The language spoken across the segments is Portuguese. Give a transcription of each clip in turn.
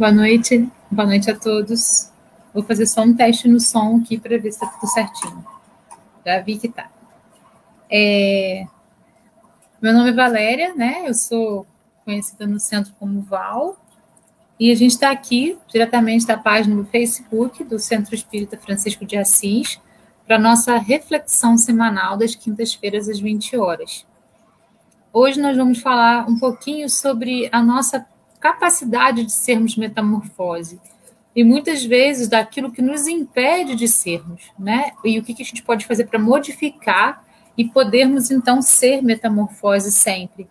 Boa noite a todos. Vou fazer só um teste no som aqui para ver se está tudo certinho. Já vi que tá. Meu nome é Valéria, né? Eu sou conhecida no centro como Val, e a gente está aqui diretamente da página do Facebook do Centro Espírita Francisco de Assis para a nossa reflexão semanal das quintas-feiras às 20 horas. Hoje nós vamos falar um pouquinho sobre a nossa capacidade de sermos metamorfose e muitas vezes daquilo que nos impede de sermos, né? E o que a gente pode fazer para modificar e podermos então ser metamorfose sempre.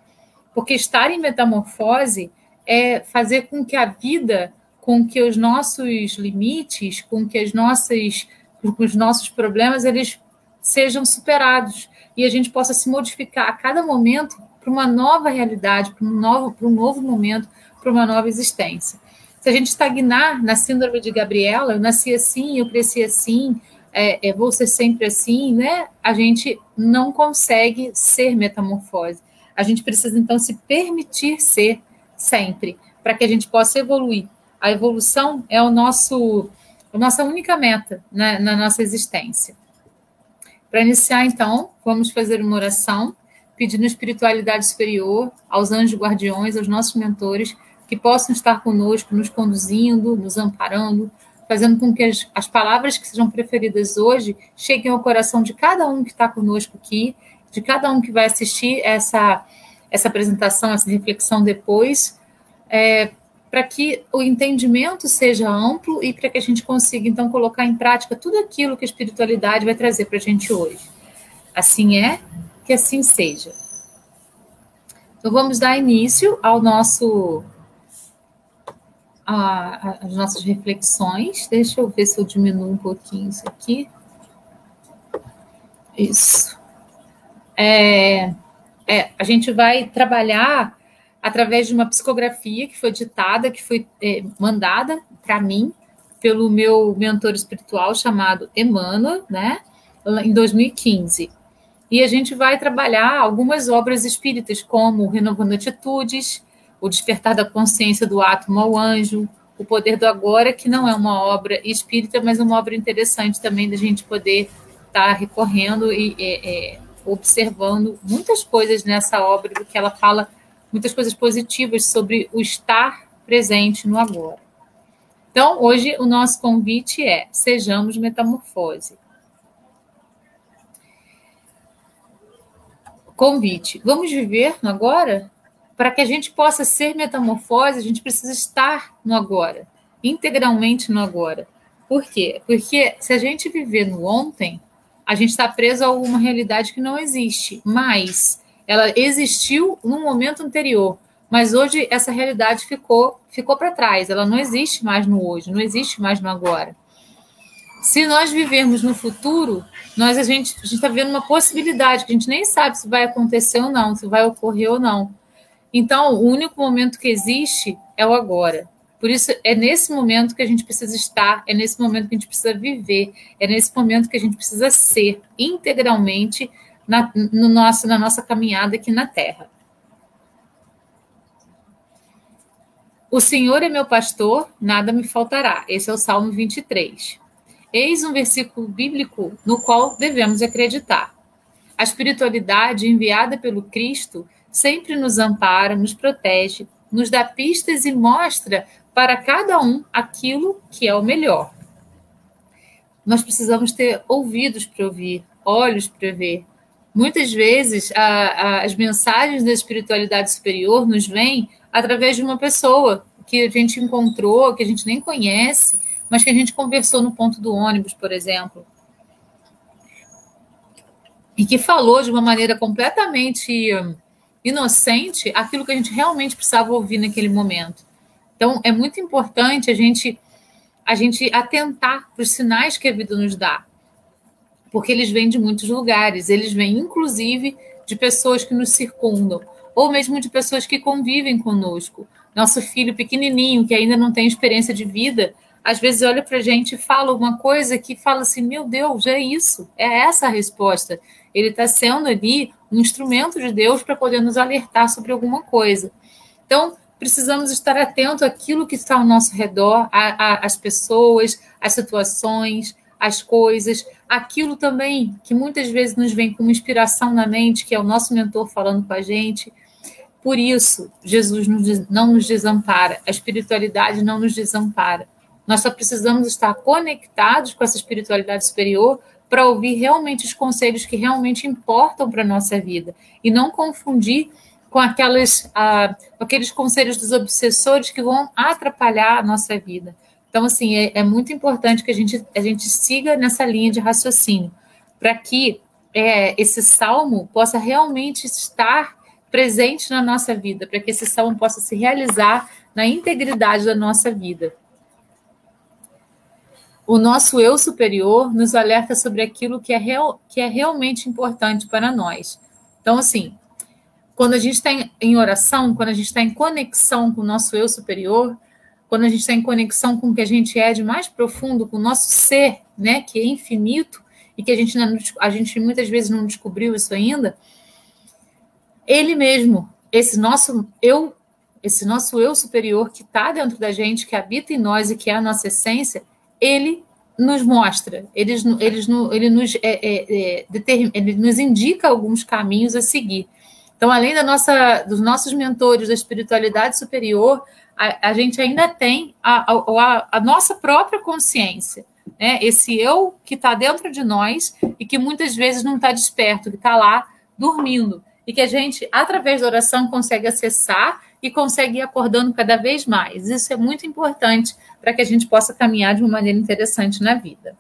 Porque estar em metamorfose é fazer com que a vida, com que os nossos limites, com que os nossos problemas, eles sejam superados e a gente possa se modificar a cada momento para uma nova realidade, para um novo momento, para uma nova existência. Se a gente estagnar na síndrome de Gabriela, eu nasci assim, eu cresci assim, vou ser sempre assim, né? A gente não consegue ser metamorfose. A gente precisa, então, se permitir ser sempre, para que a gente possa evoluir. A evolução é a nossa única meta na nossa existência. Para iniciar, então, vamos fazer uma oração, pedindo a espiritualidade superior, aos anjos guardiões, aos nossos mentores, que possam estar conosco, nos conduzindo, nos amparando, fazendo com que as palavras que sejam preferidas hoje cheguem ao coração de cada um que está conosco aqui, de cada um que vai assistir essa apresentação, essa reflexão depois, para que o entendimento seja amplo e para que a gente consiga, então, colocar em prática tudo aquilo que a espiritualidade vai trazer para a gente hoje. Assim é, que assim seja. Então, vamos dar início ao as nossas reflexões. Deixa eu ver se eu diminuo um pouquinho isso aqui. Isso. A gente vai trabalhar através de uma psicografia que foi ditada, que foi mandada para mim pelo meu mentor espiritual chamado Emmanuel, né, em 2015. E a gente vai trabalhar algumas obras espíritas, como Renovando Atitudes, O Despertar da Consciência do Átomo ao Anjo, O Poder do Agora, que não é uma obra espírita, mas uma obra interessante também da gente poder estar recorrendo e observando muitas coisas nessa obra, porque ela fala muitas coisas positivas sobre o estar presente no agora. Então, hoje o nosso convite é: sejamos metamorfose. Convite: vamos viver no agora? Para que a gente possa ser metamorfose, a gente precisa estar no agora, integralmente no agora. Por quê? Porque se a gente viver no ontem, a gente está preso a alguma realidade que não existe, mas ela existiu no momento anterior, mas hoje essa realidade ficou para trás, ela não existe mais no hoje, não existe mais no agora. Se nós vivermos no futuro, a gente está vendo uma possibilidade que a gente nem sabe se vai acontecer ou não, se vai ocorrer ou não. Então, o único momento que existe é o agora. Por isso, é nesse momento que a gente precisa estar, é nesse momento que a gente precisa viver, é nesse momento que a gente precisa ser integralmente na nossa caminhada aqui na Terra. O Senhor é meu pastor, nada me faltará. Esse é o Salmo 23. Eis um versículo bíblico no qual devemos acreditar. A espiritualidade enviada pelo Cristo sempre nos ampara, nos protege, nos dá pistas e mostra para cada um aquilo que é o melhor. Nós precisamos ter ouvidos para ouvir, olhos para ver. Muitas vezes as mensagens da espiritualidade superior nos vêm através de uma pessoa que a gente encontrou, que a gente nem conhece, mas que a gente conversou no ponto do ônibus, por exemplo, e que falou de uma maneira completamente inocente aquilo que a gente realmente precisava ouvir naquele momento. Então, é muito importante a gente atentar para os sinais que a vida nos dá, porque eles vêm de muitos lugares, eles vêm, inclusive, de pessoas que nos circundam, ou mesmo de pessoas que convivem conosco. Nosso filho pequenininho, que ainda não tem experiência de vida, às vezes olha para a gente e fala uma coisa que fala assim: meu Deus, é isso, é essa a resposta. Ele está sendo ali um instrumento de Deus para poder nos alertar sobre alguma coisa. Então, precisamos estar atento àquilo que está ao nosso redor, às pessoas, às situações, às coisas, aquilo também que muitas vezes nos vem como inspiração na mente, que é o nosso mentor falando com a gente. Por isso, Jesus não nos desampara, a espiritualidade não nos desampara. Nós só precisamos estar conectados com essa espiritualidade superior para ouvir realmente os conselhos que realmente importam para a nossa vida e não confundir com aqueles conselhos dos obsessores que vão atrapalhar a nossa vida. Então, assim, é muito importante que a gente siga nessa linha de raciocínio para que esse salmo possa realmente estar presente na nossa vida, para que esse salmo possa se realizar na integridade da nossa vida. O nosso eu superior nos alerta sobre aquilo que é realmente importante para nós. Então, assim, quando a gente está em oração, quando a gente está em conexão com o nosso eu superior, quando a gente está em conexão com o que a gente é de mais profundo, com o nosso ser, né, que é infinito, e que a gente muitas vezes não descobriu isso ainda, ele mesmo, esse nosso eu superior que está dentro da gente, que habita em nós e que é a nossa essência, ele nos mostra, ele nos indica alguns caminhos a seguir. Então, além dos nossos mentores da espiritualidade superior, a gente ainda tem a nossa própria consciência, né? Esse eu que está dentro de nós e que muitas vezes não está desperto, que está lá dormindo, e que a gente, através da oração, consegue acessar e consegue ir acordando cada vez mais. Isso é muito importante para que a gente possa caminhar de uma maneira interessante na vida.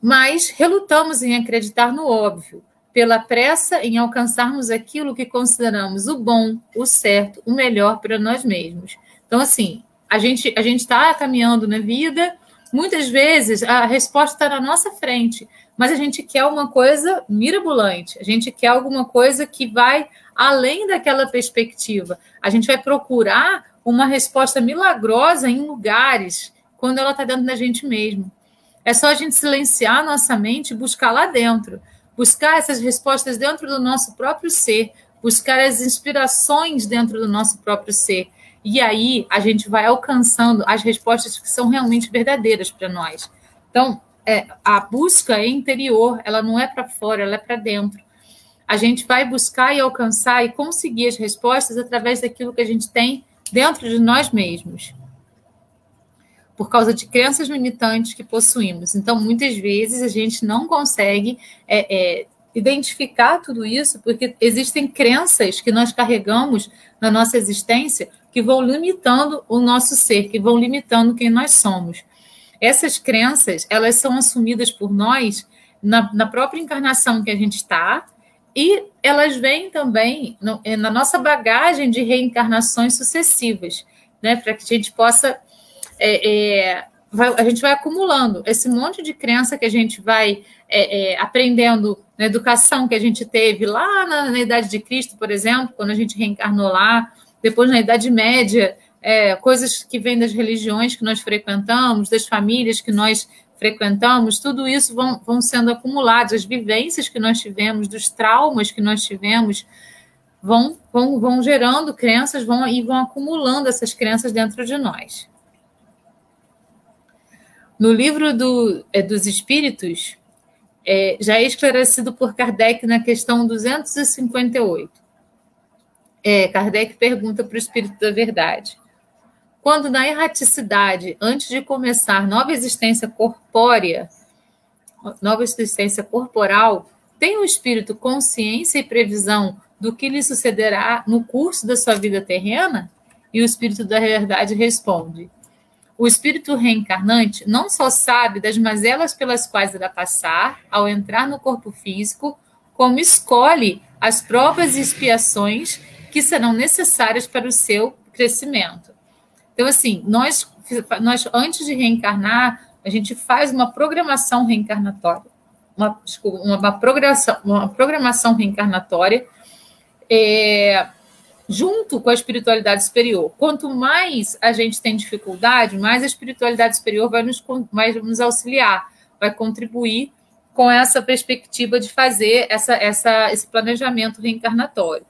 Mas relutamos em acreditar no óbvio, pela pressa em alcançarmos aquilo que consideramos o bom, o certo, o melhor para nós mesmos. Então, assim, a gente está caminhando na vida, muitas vezes a resposta está na nossa frente, mas a gente quer uma coisa mirabolante, a gente quer alguma coisa que vai além daquela perspectiva. A gente vai procurar uma resposta milagrosa em lugares, quando ela está dentro da gente mesmo. É só a gente silenciar a nossa mente e buscar lá dentro, buscar essas respostas dentro do nosso próprio ser, buscar as inspirações dentro do nosso próprio ser. E aí a gente vai alcançando as respostas que são realmente verdadeiras para nós. Então, a busca é interior, ela não é para fora, ela é para dentro. A gente vai buscar e alcançar e conseguir as respostas através daquilo que a gente tem dentro de nós mesmos, por causa de crenças limitantes que possuímos. Então, muitas vezes, a gente não consegue identificar tudo isso, porque existem crenças que nós carregamos na nossa existência que vão limitando o nosso ser, que vão limitando quem nós somos. Essas crenças, elas são assumidas por nós na própria encarnação que a gente está, e elas vêm também na nossa bagagem de reencarnações sucessivas, né, para que a gente possa... a gente vai acumulando esse monte de crença que a gente vai aprendendo na educação que a gente teve lá na Idade de Cristo, por exemplo, quando a gente reencarnou lá, depois na Idade Média, coisas que vêm das religiões que nós frequentamos, das famílias que nós frequentamos, tudo isso vão sendo acumulados, as vivências que nós tivemos, dos traumas que nós tivemos, vão gerando crenças e vão acumulando essas crenças dentro de nós. No livro dos Espíritos, já é esclarecido por Kardec na questão 258. Kardec pergunta para o Espírito da Verdade: quando na erraticidade, antes de começar nova existência corporal, tem o espírito consciência e previsão do que lhe sucederá no curso da sua vida terrena? E o Espírito da Verdade responde: o espírito reencarnante não só sabe das mazelas pelas quais irá passar ao entrar no corpo físico, como escolhe as provas e expiações que serão necessárias para o seu crescimento. Então, assim, nós antes de reencarnar, a gente faz uma programação reencarnatória, uma programação reencarnatória junto com a espiritualidade superior. Quanto mais a gente tem dificuldade, mais a espiritualidade superior vai nos auxiliar, vai contribuir com essa perspectiva de fazer esse planejamento reencarnatório.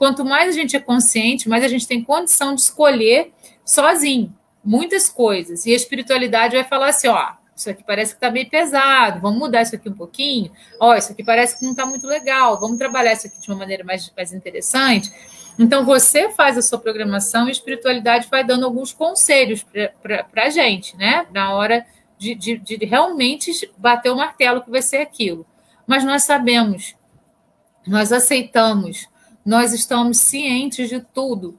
quanto mais a gente é consciente, mais a gente tem condição de escolher sozinho muitas coisas. E a espiritualidade vai falar assim, ó, isso aqui parece que está meio pesado, vamos mudar isso aqui um pouquinho. Ó, isso aqui parece que não está muito legal, vamos trabalhar isso aqui de uma maneira mais interessante. Então, você faz a sua programação e a espiritualidade vai dando alguns conselhos para a gente, né? Na hora de realmente bater o martelo que vai ser aquilo. Mas nós sabemos, nós aceitamos, nós estamos cientes de tudo,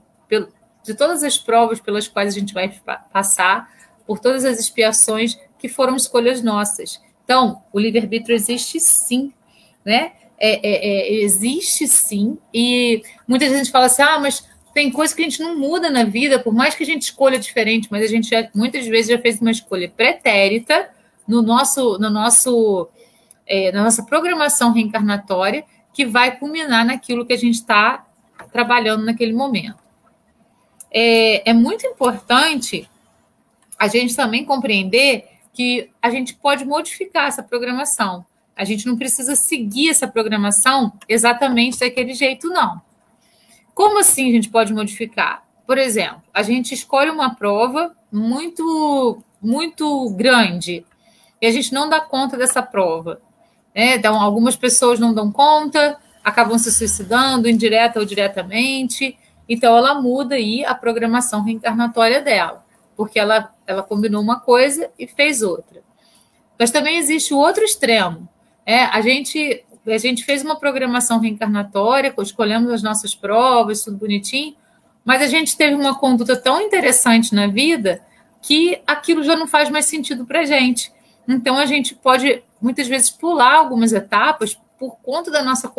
de todas as provas pelas quais a gente vai passar, por todas as expiações que foram escolhas nossas. Então, o livre-arbítrio existe sim, né? Existe sim, e muita gente fala assim, mas tem coisa que a gente não muda na vida, por mais que a gente escolha diferente, mas a gente muitas vezes já fez uma escolha pretérita na nossa programação reencarnatória, que vai culminar naquilo que a gente está trabalhando naquele momento. É muito importante a gente também compreender que a gente pode modificar essa programação. A gente não precisa seguir essa programação exatamente daquele jeito, não. Como assim a gente pode modificar? Por exemplo, a gente escolhe uma prova muito, muito grande e a gente não dá conta dessa prova. Então, algumas pessoas não dão conta, acabam se suicidando, indireta ou diretamente. Então, ela muda aí a programação reencarnatória dela, porque ela combinou uma coisa e fez outra. Mas também existe o outro extremo. A gente fez uma programação reencarnatória, escolhemos as nossas provas, tudo bonitinho, mas a gente teve uma conduta tão interessante na vida que aquilo já não faz mais sentido para a gente. Então, a gente pode, muitas vezes, pular algumas etapas por conta da nossa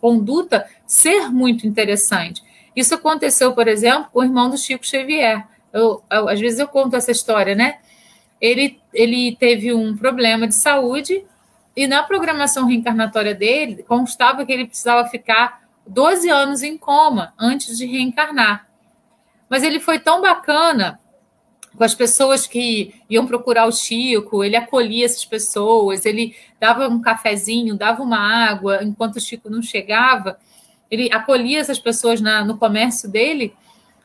conduta ser muito interessante. Isso aconteceu, por exemplo, com o irmão do Chico Xavier. Às vezes eu conto essa história, né? Ele teve um problema de saúde e na programação reencarnatória dele constava que ele precisava ficar 12 anos em coma antes de reencarnar. Mas ele foi tão bacana com as pessoas que iam procurar o Chico, ele acolhia essas pessoas, ele dava um cafezinho, dava uma água, enquanto o Chico não chegava, ele acolhia essas pessoas no comércio dele,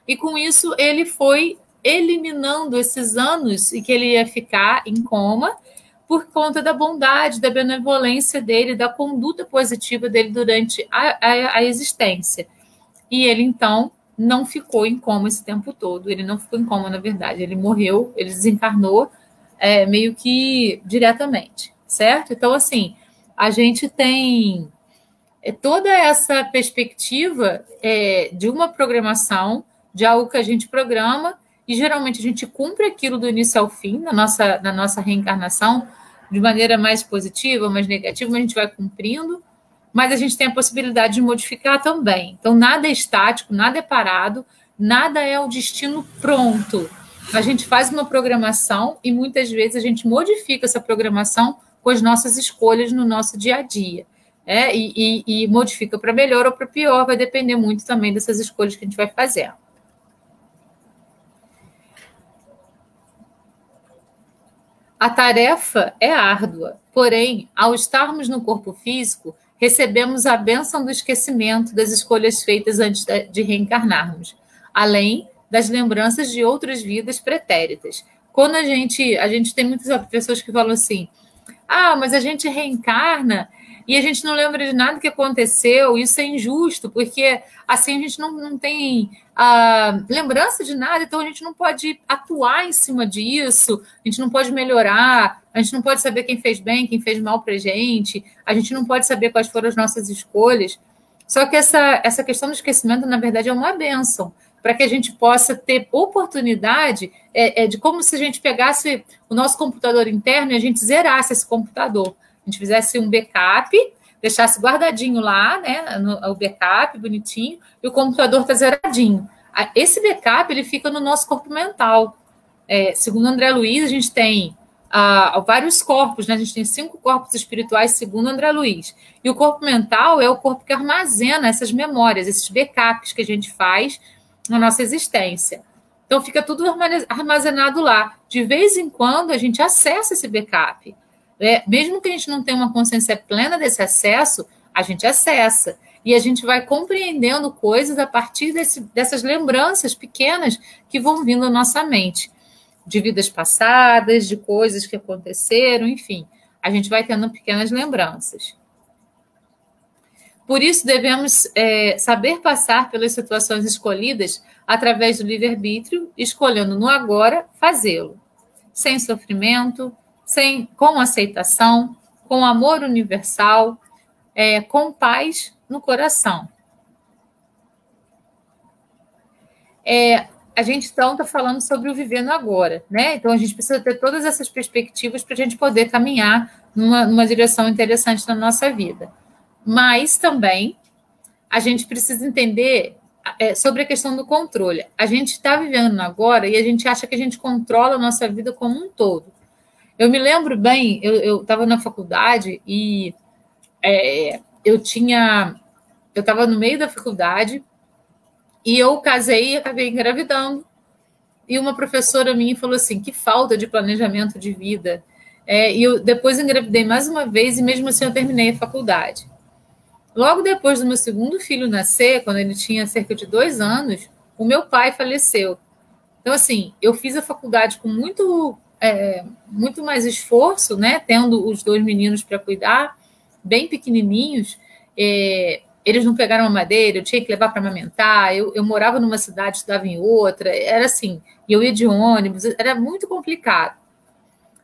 e com isso ele foi eliminando esses anos em que ele ia ficar em coma, por conta da bondade, da benevolência dele, da conduta positiva dele durante a existência. E ele, então, não ficou em coma esse tempo todo. Ele não ficou em coma, na verdade. Ele morreu, ele desencarnou meio que diretamente, certo? Então, assim, a gente tem toda essa perspectiva de uma programação, de algo que a gente programa, e geralmente a gente cumpre aquilo do início ao fim, na nossa reencarnação, de maneira mais positiva, mais negativa, mas a gente vai cumprindo, mas a gente tem a possibilidade de modificar também. Então, nada é estático, nada é parado, nada é o destino pronto. A gente faz uma programação e muitas vezes a gente modifica essa programação com as nossas escolhas no nosso dia a dia. E modifica para melhor ou para pior, vai depender muito também dessas escolhas que a gente vai fazer. A tarefa é árdua, porém, ao estarmos no corpo físico, recebemos a bênção do esquecimento das escolhas feitas antes de reencarnarmos, além das lembranças de outras vidas pretéritas. Quando a gente tem muitas pessoas que falam assim, mas a gente reencarna e a gente não lembra de nada que aconteceu, isso é injusto, porque assim a gente não tem lembrança de nada, então a gente não pode atuar em cima disso, a gente não pode melhorar, a gente não pode saber quem fez bem, quem fez mal para a gente não pode saber quais foram as nossas escolhas. Só que essa questão do esquecimento, na verdade, é uma bênção, para que a gente possa ter oportunidade de como se a gente pegasse o nosso computador interno e a gente zerasse esse computador. A gente fizesse um backup, deixasse guardadinho lá, né, o backup bonitinho, e o computador está zeradinho. Esse backup ele fica no nosso corpo mental. Segundo André Luiz, a gente tem vários corpos, né? A gente tem 5 corpos espirituais, segundo André Luiz. E o corpo mental é o corpo que armazena essas memórias, esses backups que a gente faz na nossa existência. Então, fica tudo armazenado lá. De vez em quando, a gente acessa esse backup. Mesmo que a gente não tenha uma consciência plena desse acesso, a gente acessa. E a gente vai compreendendo coisas a partir dessas lembranças pequenas que vão vindo à nossa mente, de vidas passadas, de coisas que aconteceram, enfim. A gente vai tendo pequenas lembranças. Por isso, devemos saber passar pelas situações escolhidas através do livre-arbítrio, escolhendo no agora fazê-lo, sem sofrimento, com aceitação, com amor universal, com paz no coração. A gente, então, está falando sobre o viver no agora, né? Então, a gente precisa ter todas essas perspectivas para a gente poder caminhar numa direção interessante na nossa vida. Mas também a gente precisa entender sobre a questão do controle. A gente está vivendo no agora e a gente acha que a gente controla a nossa vida como um todo. Eu me lembro bem, eu estava na faculdade e eu estava no meio da faculdade e eu casei e acabei engravidando. E uma professora minha falou assim, que falta de planejamento de vida. E eu depois engravidei mais uma vez e mesmo assim eu terminei a faculdade. Logo depois do meu segundo filho nascer, quando ele tinha cerca de 2 anos, o meu pai faleceu. Então, assim, eu fiz a faculdade com muito mais esforço, né? Tendo os 2 meninos para cuidar, bem pequenininhos. Eles não pegaram a madeira, eu tinha que levar para amamentar. Eu morava numa cidade, estudava em outra. Era assim, eu ia de ônibus, era muito complicado.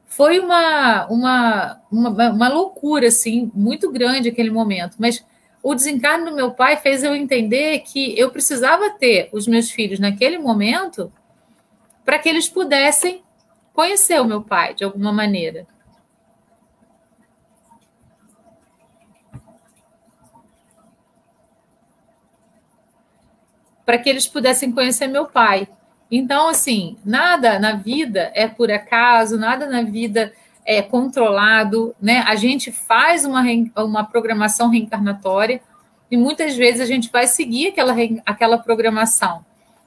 Foi uma loucura, assim, muito grande aquele momento. Mas o desencarne do meu pai fez eu entender que eu precisava ter os meus filhos naquele momento para que eles pudessem conhecer o meu pai de alguma maneira. Para que eles pudessem conhecer meu pai. Então, assim, nada na vida é por acaso, nada na vida é controlado, né? A gente faz uma programação reencarnatória e muitas vezes a gente vai seguir aquela programação.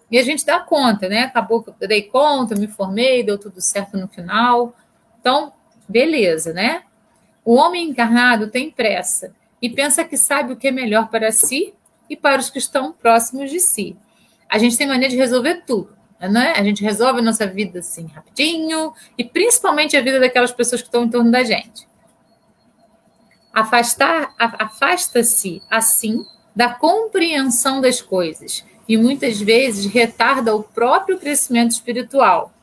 E a gente dá conta, né? Acabou que eu dei conta, me formei, deu tudo certo no final. Então, beleza, né? O homem encarnado tem pressa e pensa que sabe o que é melhor para si e para os que estão próximos de si. A gente tem mania de resolver tudo, né? A gente resolve a nossa vida assim rapidinho e principalmente a vida daquelas pessoas que estão em torno da gente. Afasta-se, assim, da compreensão das coisas e muitas vezes retarda o próprio crescimento espiritual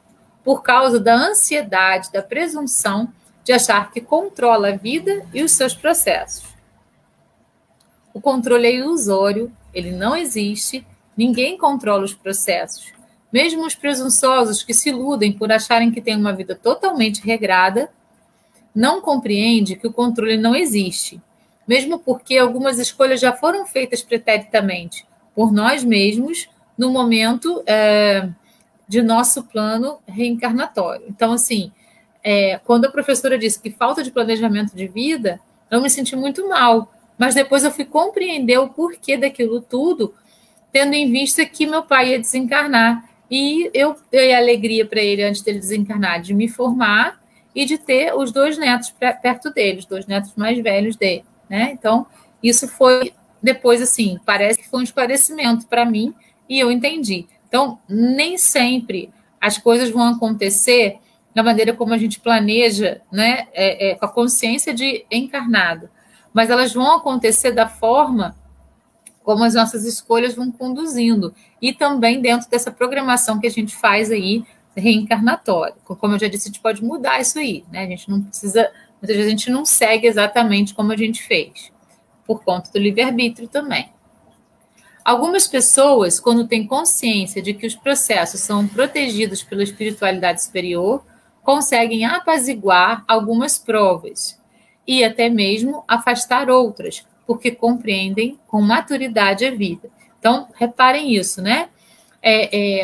por causa da ansiedade, da presunção de achar que controla a vida e os seus processos. O controle é ilusório, ele não existe, ninguém controla os processos. Mesmo os presunçosos que se iludem por acharem que têm uma vida totalmente regrada, não compreendem que o controle não existe, mesmo porque algumas escolhas já foram feitas preternamente por nós mesmos no momento de nosso plano reencarnatório. Então, assim, quando a professora disse que falta de planejamento de vida, eu me senti muito mal, mas depois eu fui compreender o porquê daquilo tudo, tendo em vista que meu pai ia desencarnar. E eu dei alegria para ele, antes dele desencarnar, de me formar e de ter os 2 netos perto dele, os 2 netos mais velhos dele, né? Então, isso foi, depois, assim, parece que foi um esclarecimento para mim e eu entendi. Então, nem sempre as coisas vão acontecer da maneira como a gente planeja, né? Com a consciência de encarnado. Mas elas vão acontecer da forma como as nossas escolhas vão conduzindo. E também dentro dessa programação que a gente faz aí, reencarnatória. Como eu já disse, a gente pode mudar isso aí, né? A gente não precisa... Muitas vezes a gente não segue exatamente como a gente fez, por conta do livre-arbítrio também. Algumas pessoas, quando têm consciência de que os processos são protegidos pela espiritualidade superior, conseguem apaziguar algumas provas e até mesmo afastar outras, porque compreendem com maturidade a vida. Então, reparem isso, né?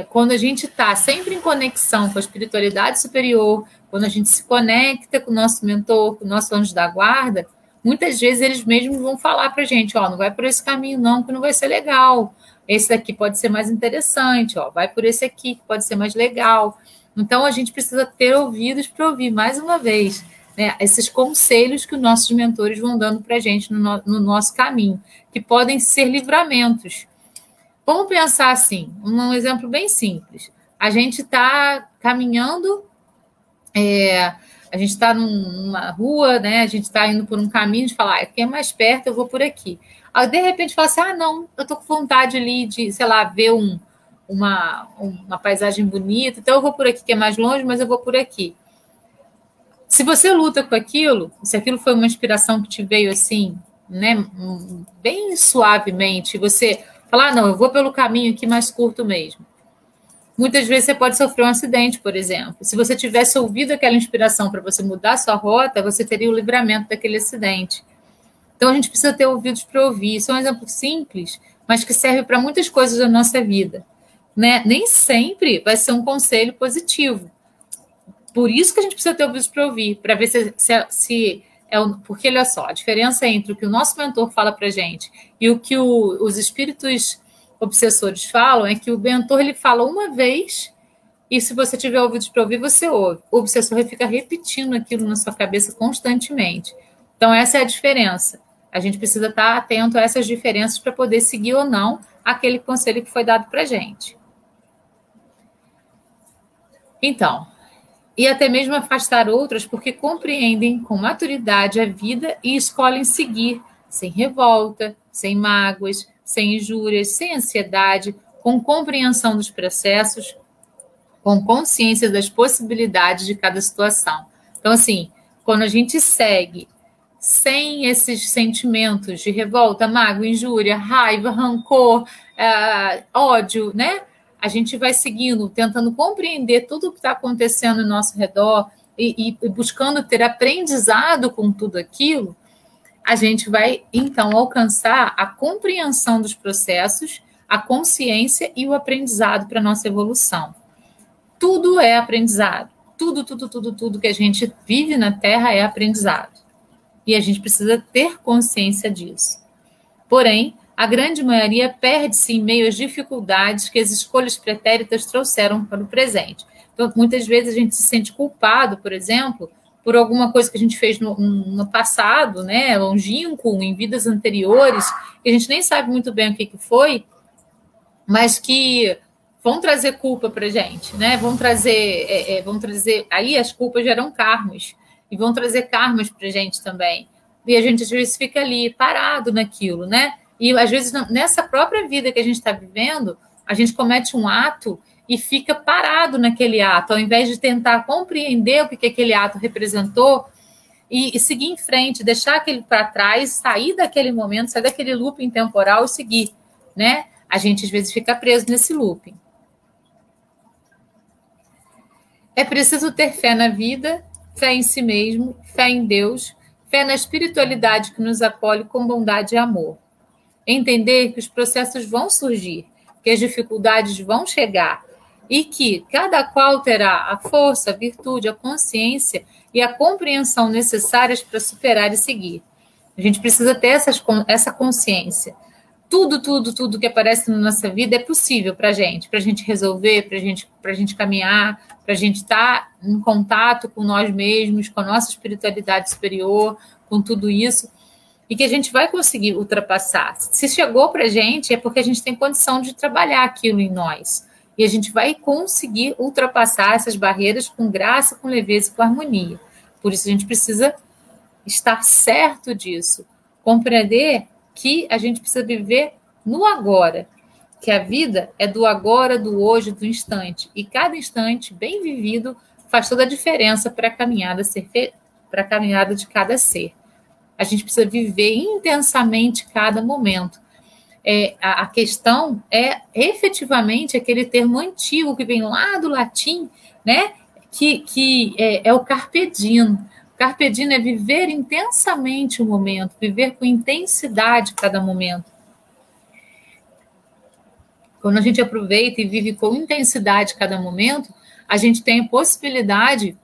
Quando a gente está sempre em conexão com a espiritualidade superior, quando a gente se conecta com o nosso mentor, com o nosso anjo da guarda, muitas vezes eles mesmos vão falar para a gente, não vai por esse caminho não, que não vai ser legal. Esse daqui pode ser mais interessante, vai por esse aqui, que pode ser mais legal. Então, a gente precisa ter ouvidos para ouvir, mais uma vez, né, esses conselhos que os nossos mentores vão dando para a gente no nosso caminho, que podem ser livramentos. Vamos pensar assim, um exemplo bem simples. A gente está caminhando, a gente está numa rua, né? A gente está indo por um caminho, de falar, aqui é mais perto, eu vou por aqui. Aí, de repente, fala assim, não, eu estou com vontade ali de, sei lá, ver uma paisagem bonita, então eu vou por aqui, que é mais longe, mas eu vou por aqui. Se você luta com aquilo, se aquilo foi uma inspiração que te veio assim, né, bem suavemente, você fala, não, eu vou pelo caminho aqui mais curto mesmo. Muitas vezes você pode sofrer um acidente, por exemplo. Se você tivesse ouvido aquela inspiração para você mudar a sua rota, você teria o livramento daquele acidente. Então a gente precisa ter ouvidos para ouvir. Isso é um exemplo simples, mas que serve para muitas coisas da nossa vida, né? Nem sempre vai ser um conselho positivo. Por isso que a gente precisa ter ouvidos para ouvir, para ver se porque, olha só, a diferença entre o que o nosso mentor fala para a gente e o que os espíritos obsessores falam é que o mentor ele fala uma vez e se você tiver ouvidos para ouvir, você ouve. O obsessor ele fica repetindo aquilo na sua cabeça constantemente. Então, essa é a diferença. A gente precisa estar atento a essas diferenças para poder seguir ou não aquele conselho que foi dado para a gente. Então, e até mesmo afastar outras porque compreendem com maturidade a vida e escolhem seguir sem revolta, sem mágoas, sem injúrias, sem ansiedade, com compreensão dos processos, com consciência das possibilidades de cada situação. Então, assim, quando a gente segue sem esses sentimentos de revolta, mágoa, injúria, raiva, rancor, ódio, né? A gente vai seguindo, tentando compreender tudo o que está acontecendo ao nosso redor e buscando ter aprendizado com tudo aquilo, a gente vai, então, alcançar a compreensão dos processos, a consciência e o aprendizado para a nossa evolução. Tudo é aprendizado. Tudo que a gente vive na Terra é aprendizado. E a gente precisa ter consciência disso. Porém, a grande maioria perde-se em meio às dificuldades que as escolhas pretéritas trouxeram para o presente. Então, muitas vezes a gente se sente culpado, por exemplo, por alguma coisa que a gente fez no passado, né, longínquo, em vidas anteriores, que a gente nem sabe muito bem o que foi, mas que vão trazer culpa para a gente, né? Vão trazer, aí as culpas geram karmas, e vão trazer karmas para a gente também. E a gente às vezes fica ali parado naquilo, né? E às vezes nessa própria vida que a gente está vivendo, a gente comete um ato e fica parado naquele ato, ao invés de tentar compreender o que aquele ato representou e seguir em frente, deixar aquele para trás, sair daquele momento, sair daquele looping temporal e seguir, né? A gente às vezes fica preso nesse looping. É preciso ter fé na vida, fé em si mesmo, fé em Deus, fé na espiritualidade que nos acolhe com bondade e amor. Entender que os processos vão surgir, que as dificuldades vão chegar e que cada qual terá a força, a virtude, a consciência e a compreensão necessárias para superar e seguir. A gente precisa ter essa consciência. Tudo que aparece na nossa vida é possível para a gente resolver, para a gente caminhar, para a gente estar em contato com nós mesmos, com a nossa espiritualidade superior, com tudo isso, e que a gente vai conseguir ultrapassar. Se chegou para a gente, é porque a gente tem condição de trabalhar aquilo em nós. E a gente vai conseguir ultrapassar essas barreiras com graça, com leveza e com harmonia. Por isso a gente precisa estar certo disso, compreender que a gente precisa viver no agora, que a vida é do agora, do hoje, do instante. E cada instante bem vivido faz toda a diferença para a caminhada de cada ser. A gente precisa viver intensamente cada momento. A questão é efetivamente aquele termo antigo que vem lá do latim, né? que é o carpe diem. Carpe diem é viver intensamente o momento, viver com intensidade cada momento. Quando a gente aproveita e vive com intensidade cada momento, a gente tem a possibilidade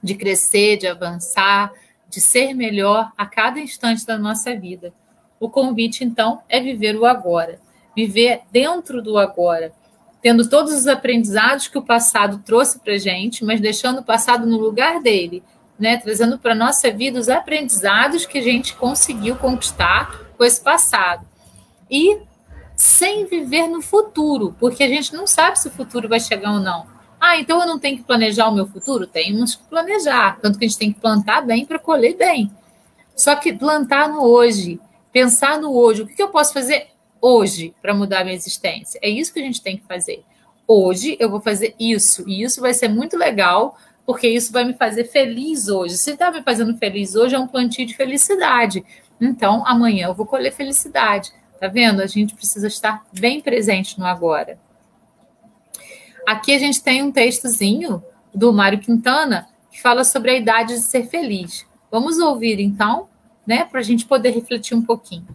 de crescer, de avançar, de ser melhor a cada instante da nossa vida. O convite, então, é viver o agora, viver dentro do agora, tendo todos os aprendizados que o passado trouxe para a gente, mas deixando o passado no lugar dele, né, trazendo para a nossa vida os aprendizados que a gente conseguiu conquistar com esse passado. E sem viver no futuro, porque a gente não sabe se o futuro vai chegar ou não. Ah, então eu não tenho que planejar o meu futuro? Temos que planejar, tanto que a gente tem que plantar bem para colher bem. Só que plantar no hoje, pensar no hoje, o que eu posso fazer hoje para mudar a minha existência? É isso que a gente tem que fazer. Hoje eu vou fazer isso, e isso vai ser muito legal, porque isso vai me fazer feliz hoje. Se está me fazendo feliz hoje, é um plantio de felicidade. Então, amanhã eu vou colher felicidade. Tá vendo? A gente precisa estar bem presente no agora. Aqui a gente tem um textozinho do Mário Quintana que fala sobre a idade de ser feliz. Vamos ouvir, então, né, para a gente poder refletir um pouquinho.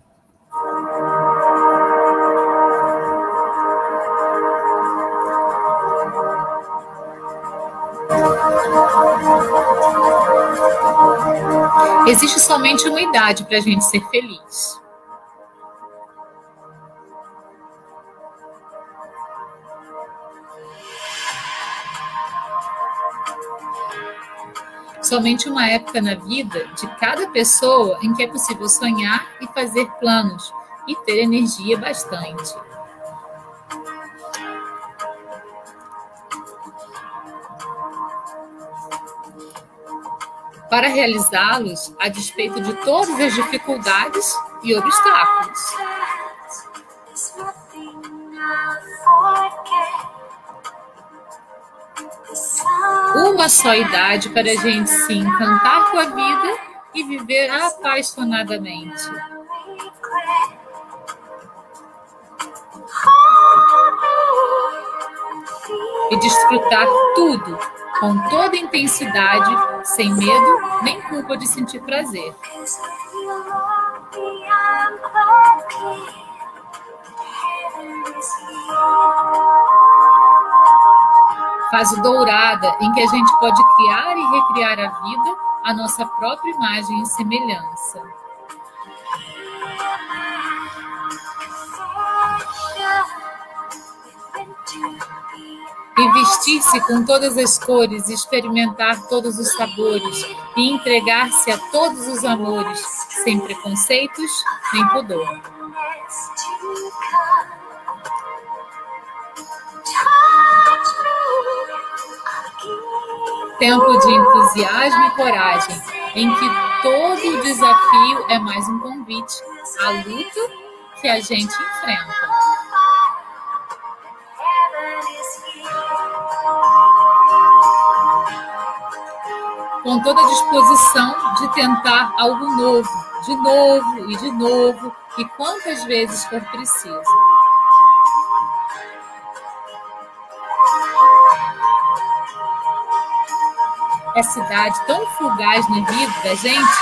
Existe somente uma idade para a gente ser feliz. Somente uma época na vida de cada pessoa em que é possível sonhar e fazer planos e ter energia bastante. Para realizá-los, a despeito de todas as dificuldades e obstáculos. Uma só idade para a gente se encantar com a vida e viver apaixonadamente. E desfrutar tudo com toda intensidade, sem medo nem culpa de sentir prazer. Fase dourada em que a gente pode criar e recriar a vida à nossa própria imagem e semelhança. E vestir-se com todas as cores, experimentar todos os sabores e entregar-se a todos os amores, sem preconceitos nem pudor. Tempo de entusiasmo e coragem, em que todo o desafio é mais um convite à luta que a gente enfrenta. Com toda a disposição de tentar algo novo, e de novo, e quantas vezes for preciso. Essa idade tão fugaz na vida da gente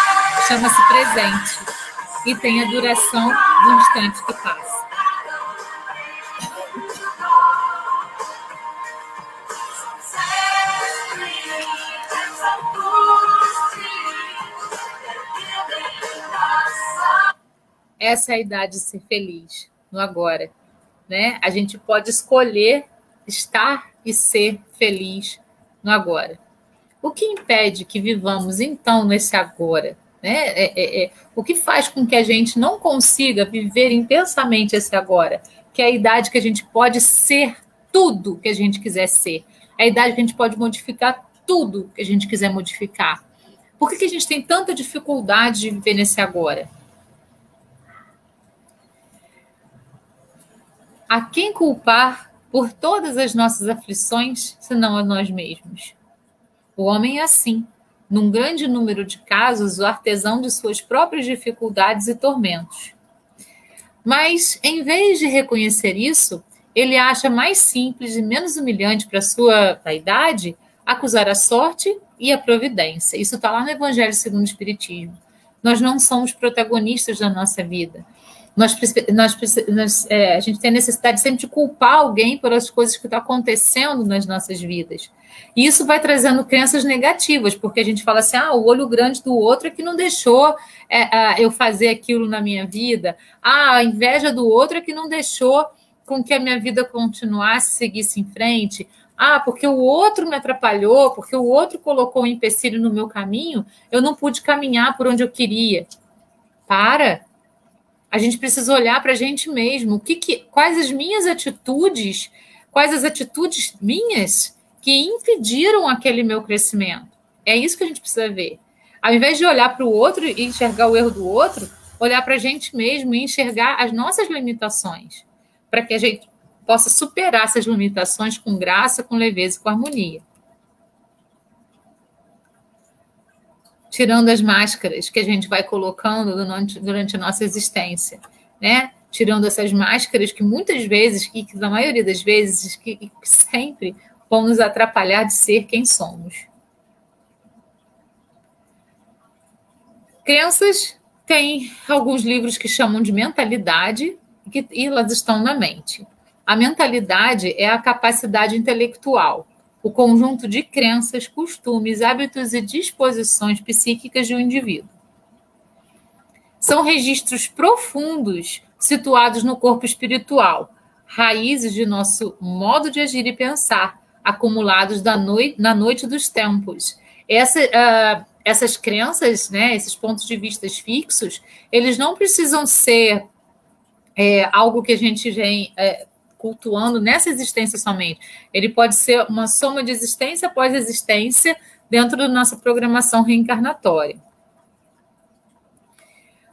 chama-se presente e tem a duração do instante que passa. Essa é a idade de ser feliz no agora, né? A gente pode escolher estar e ser feliz no agora. O que impede que vivamos, então, nesse agora? Né? O que faz com que a gente não consiga viver intensamente esse agora? Que é a idade que a gente pode ser tudo que a gente quiser ser. É a idade que a gente pode modificar tudo que a gente quiser modificar. Por que a gente tem tanta dificuldade de viver nesse agora? A quem culpar por todas as nossas aflições, senão a nós mesmos? O homem é assim, num grande número de casos, o artesão de suas próprias dificuldades e tormentos. Mas, em vez de reconhecer isso, ele acha mais simples e menos humilhante para a sua vaidade acusar a sorte e a providência. Isso está lá no Evangelho segundo o Espiritismo. Nós não somos protagonistas da nossa vida. A gente tem a necessidade sempre de culpar alguém pelas coisas que estão acontecendo nas nossas vidas. E isso vai trazendo crenças negativas, porque a gente fala assim, o olho grande do outro é que não deixou eu fazer aquilo na minha vida. A inveja do outro é que não deixou com que a minha vida continuasse, seguisse em frente. Ah, porque o outro me atrapalhou, porque o outro colocou um empecilho no meu caminho, eu não pude caminhar por onde eu queria. Para. A gente precisa olhar para a gente mesmo. Quais as minhas atitudes, quais as atitudes minhas que impediram aquele meu crescimento? É isso que a gente precisa ver. Ao invés de olhar para o outro e enxergar o erro do outro, olhar para a gente mesmo e enxergar as nossas limitações, para que a gente possa superar essas limitações com graça, com leveza e com harmonia. Tirando as máscaras que a gente vai colocando durante a nossa existência, né? Tirando essas máscaras que muitas vezes, e que na maioria das vezes, que sempre vão nos atrapalhar de ser quem somos. Crenças têm alguns livros que chamam de mentalidade, e elas estão na mente. A mentalidade é a capacidade intelectual, o conjunto de crenças, costumes, hábitos e disposições psíquicas de um indivíduo. São registros profundos situados no corpo espiritual, raízes de nosso modo de agir e pensar, acumulados na noite dos tempos. Essas crenças, né, esses pontos de vista fixos, eles não precisam ser algo que a gente vem cultuando nessa existência somente. Ele pode ser uma soma de existência após existência dentro da nossa programação reencarnatória.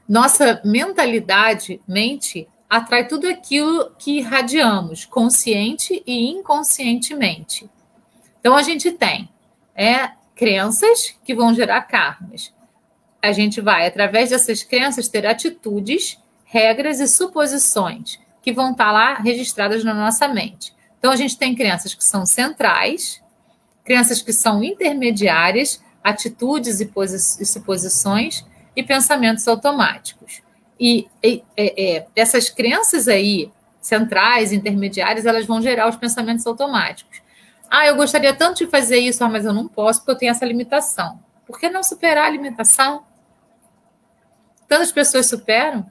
Nossa mentalidade, mente, atrai tudo aquilo que irradiamos, consciente e inconscientemente. Então, a gente tem crenças que vão gerar karmas. A gente vai, através dessas crenças, ter atitudes, regras e suposições que vão estar lá registradas na nossa mente. Então, a gente tem crenças que são centrais, crenças que são intermediárias, atitudes e suposições e pensamentos automáticos. E essas crenças aí, centrais, intermediárias, elas vão gerar os pensamentos automáticos. Ah, eu gostaria tanto de fazer isso, mas eu não posso porque eu tenho essa limitação. Por que não superar a limitação? Tantas pessoas superam,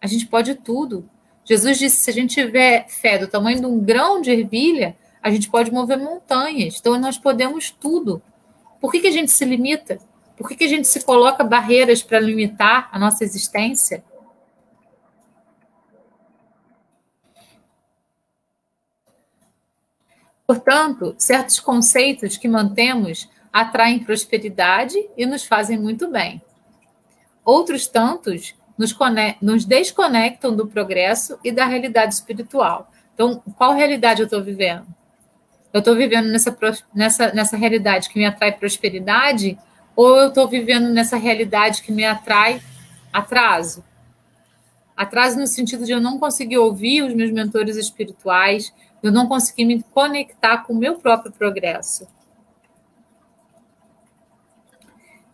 a gente pode tudo. Jesus disse, se a gente tiver fé do tamanho de um grão de ervilha, a gente pode mover montanhas. Então, nós podemos tudo. Por que a gente se limita? Por que a gente se coloca barreiras para limitar a nossa existência? Portanto, certos conceitos que mantemos atraem prosperidade e nos fazem muito bem. Outros tantos nos desconectam do progresso e da realidade espiritual. Então, qual realidade eu estou vivendo? Eu estou vivendo nessa realidade que me atrai prosperidade ou eu estou vivendo nessa realidade que me atrai atraso? Atraso no sentido de eu não conseguir ouvir os meus mentores espirituais, eu não conseguir me conectar com o meu próprio progresso.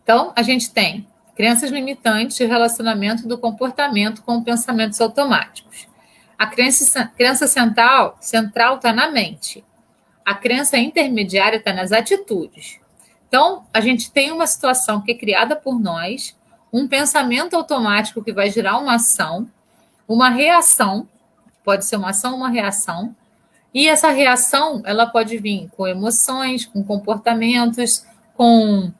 Então, a gente tem crenças limitantes de relacionamento do comportamento com pensamentos automáticos. A crença central está na mente. A crença intermediária está nas atitudes. Então, a gente tem uma situação que é criada por nós, um pensamento automático que vai gerar uma ação, uma reação, pode ser uma ação ou uma reação, e essa reação ela pode vir com emoções, com comportamentos, com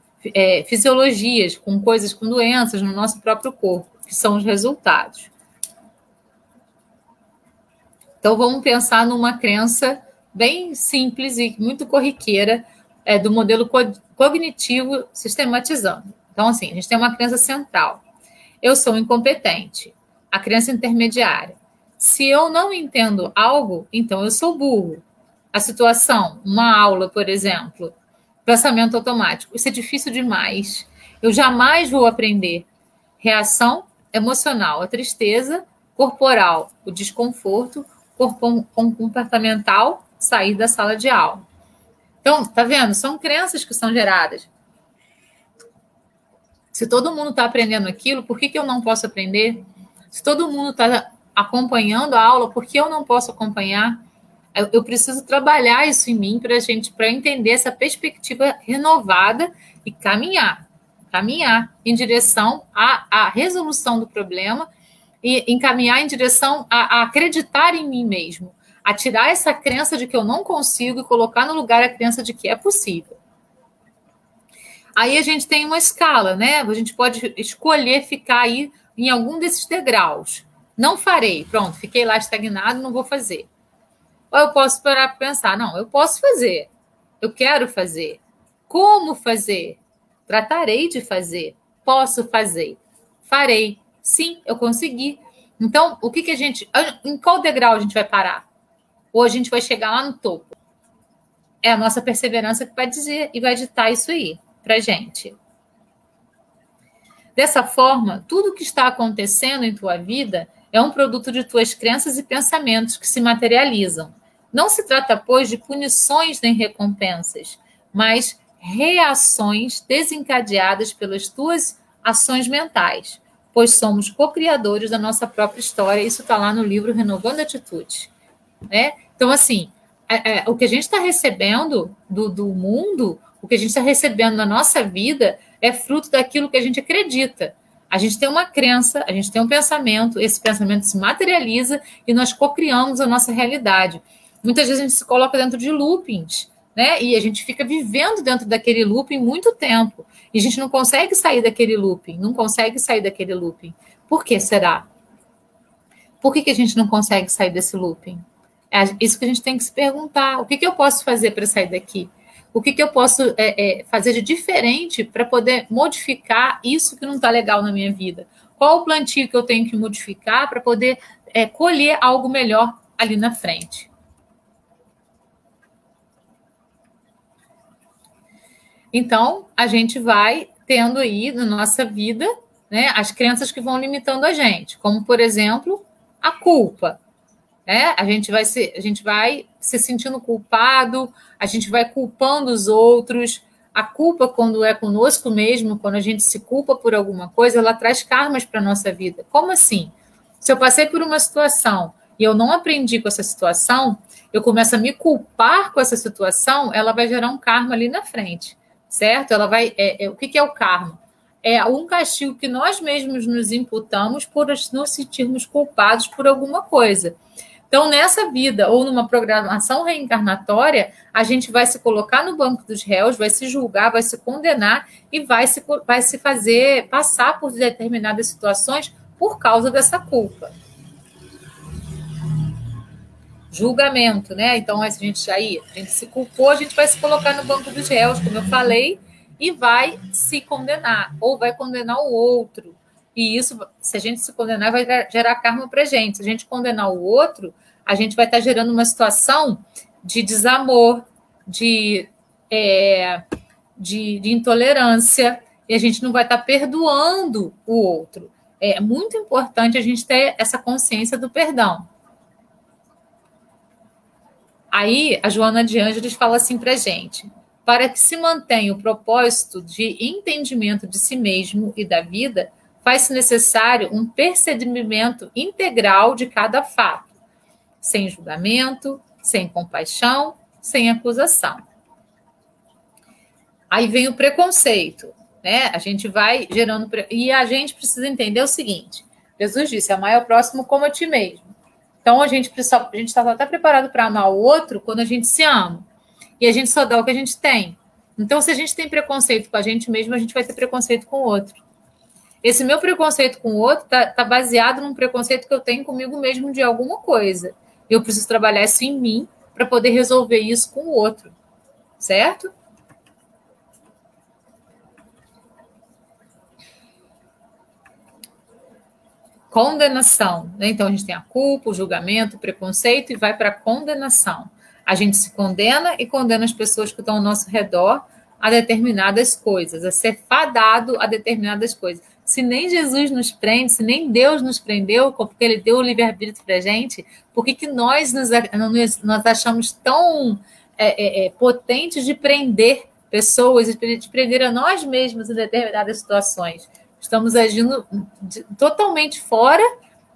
fisiologias, com coisas, com doenças no nosso próprio corpo, que são os resultados. Então, vamos pensar numa crença bem simples e muito corriqueira do modelo cognitivo sistematizando. Então, assim, a gente tem uma crença central. Eu sou incompetente. A crença intermediária. Se eu não entendo algo, então eu sou burro. A situação, uma aula, por exemplo, pensamento automático. Isso é difícil demais. Eu jamais vou aprender. Reação emocional, a tristeza. Corporal, o desconforto. Comportamental, sair da sala de aula. Então, tá vendo? São crenças que são geradas. Se todo mundo está aprendendo aquilo, por que eu não posso aprender? Se todo mundo está acompanhando a aula, por que eu não posso acompanhar? Eu preciso trabalhar isso em mim para entender essa perspectiva renovada e caminhar em direção à resolução do problema e encaminhar em direção a acreditar em mim mesmo, a tirar essa crença de que eu não consigo e colocar no lugar a crença de que é possível. Aí a gente tem uma escala, né? A gente pode escolher ficar aí em algum desses degraus. Não farei, pronto, fiquei lá estagnado, não vou fazer. Ou eu posso parar para pensar, não, eu posso fazer, eu quero fazer. Como fazer? Tratarei de fazer, posso fazer, farei. Sim, eu consegui. Então, o que a gente... Em qual degrau a gente vai parar? Ou a gente vai chegar lá no topo? É a nossa perseverança que vai dizer e vai ditar isso aí para gente. Dessa forma, tudo que está acontecendo em tua vida é um produto de tuas crenças e pensamentos que se materializam. Não se trata, pois, de punições nem recompensas, mas reações desencadeadas pelas tuas ações mentais, pois somos co-criadores da nossa própria história. Isso está lá no livro Renovando Atitudes, né? Então, assim, o que a gente está recebendo do mundo, o que a gente está recebendo na nossa vida é fruto daquilo que a gente acredita. A gente tem uma crença, a gente tem um pensamento, esse pensamento se materializa e nós co-criamos a nossa realidade. Muitas vezes a gente se coloca dentro de loopings, né? E a gente fica vivendo dentro daquele looping muito tempo. E a gente não consegue sair daquele looping, não consegue sair daquele looping. Por que será? Por que a gente não consegue sair desse looping? É isso que a gente tem que se perguntar. O que eu posso fazer para sair daqui? O que eu posso fazer de diferente para poder modificar isso que não está legal na minha vida? Qual o plantio que eu tenho que modificar para poder colher algo melhor ali na frente? Então, a gente vai tendo aí na nossa vida, né, as crenças que vão limitando a gente, como, por exemplo, a culpa. A gente vai se sentindo culpado, a gente vai culpando os outros. A culpa, quando é conosco mesmo, quando a gente se culpa por alguma coisa, ela traz karmas para a nossa vida. Como assim? Se eu passei por uma situação e eu não aprendi com essa situação, eu começo a me culpar com essa situação, ela vai gerar um karma ali na frente, certo? Ela vai. O que é o karma? É um castigo que nós mesmos nos imputamos por nos sentirmos culpados por alguma coisa. Então, nessa vida ou numa programação reencarnatória, a gente vai se colocar no banco dos réus, vai se julgar, vai se condenar e vai se fazer passar por determinadas situações por causa dessa culpa. Julgamento, né? Então, a gente se culpou, a gente vai se colocar no banco dos réus, como eu falei, e vai se condenar, ou vai condenar o outro. E isso, se a gente se condenar, vai gerar karma para a gente. Se a gente condenar o outro, a gente vai estar gerando uma situação de desamor, de intolerância, e a gente não vai estar perdoando o outro. É muito importante a gente ter essa consciência do perdão. Aí, a Joana de Ângeles fala assim para a gente: para que se mantenha o propósito de entendimento de si mesmo e da vida, faz-se necessário um percebimento integral de cada fato, sem julgamento, sem compaixão, sem acusação. Aí vem o preconceito, né? A gente vai gerando... E a gente precisa entender o seguinte: Jesus disse, amai ao próximo como a ti mesmo. Então, a gente está até preparado para amar o outro quando a gente se ama. E a gente só dá o que a gente tem. Então, se a gente tem preconceito com a gente mesmo, a gente vai ter preconceito com o outro. Esse meu preconceito com o outro está baseado num preconceito que eu tenho comigo mesmo de alguma coisa. Eu preciso trabalhar isso em mim para poder resolver isso com o outro. Certo? Condenação, né? Então, a gente tem a culpa, o julgamento, o preconceito e vai para a condenação. A gente se condena e condena as pessoas que estão ao nosso redor a determinadas coisas, a ser fadado a determinadas coisas. Se nem Jesus nos prende, se nem Deus nos prendeu, porque Ele deu o livre-arbítrio para a gente, por que nós nos achamos tão potentes de prender pessoas, de prender a nós mesmos em determinadas situações? Estamos agindo totalmente fora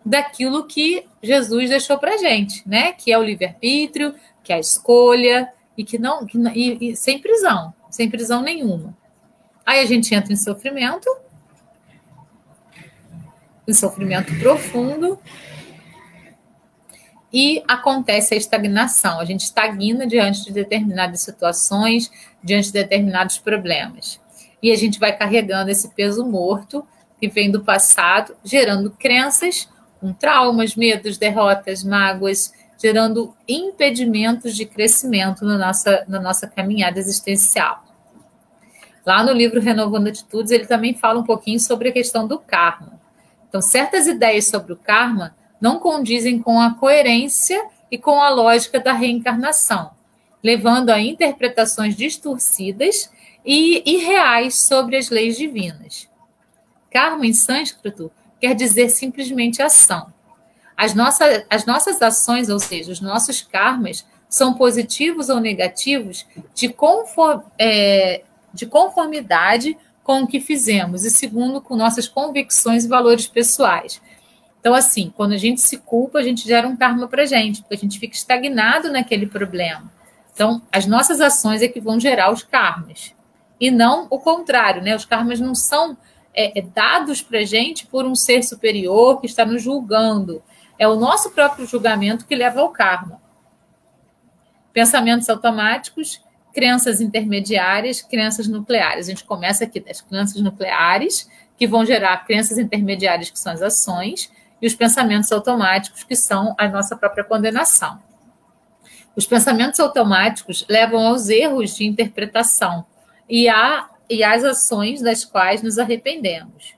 daquilo que Jesus deixou para a gente, né? Que é o livre-arbítrio, que é a escolha, e sem prisão nenhuma. Aí a gente entra em sofrimento profundo, e acontece a estagnação. A gente estagna diante de determinadas situações, diante de determinados problemas. E a gente vai carregando esse peso morto que vem do passado, gerando crenças com traumas, medos, derrotas, mágoas, gerando impedimentos de crescimento na nossa caminhada existencial. Lá no livro Renovando Atitudes, ele também fala um pouquinho sobre a questão do karma. Então, certas ideias sobre o karma não condizem com a coerência e com a lógica da reencarnação, levando a interpretações distorcidas e irreais sobre as leis divinas. Karma, em sânscrito, quer dizer simplesmente ação. As nossas ações, ou seja, os nossos karmas, são positivos ou negativos de conformidade com o que fizemos e segundo com nossas convicções e valores pessoais. Então, assim, quando a gente se culpa, a gente gera um karma para a gente, porque a gente fica estagnado naquele problema. Então, as nossas ações é que vão gerar os karmas. E não o contrário, né? Os karmas não são dados para a gente por um ser superior que está nos julgando. É o nosso próprio julgamento que leva ao karma. Pensamentos automáticos, crenças intermediárias, crenças nucleares. A gente começa aqui das crenças nucleares, que vão gerar crenças intermediárias, que são as ações, e os pensamentos automáticos, que são a nossa própria condenação. Os pensamentos automáticos levam aos erros de interpretação e às ações das quais nos arrependemos.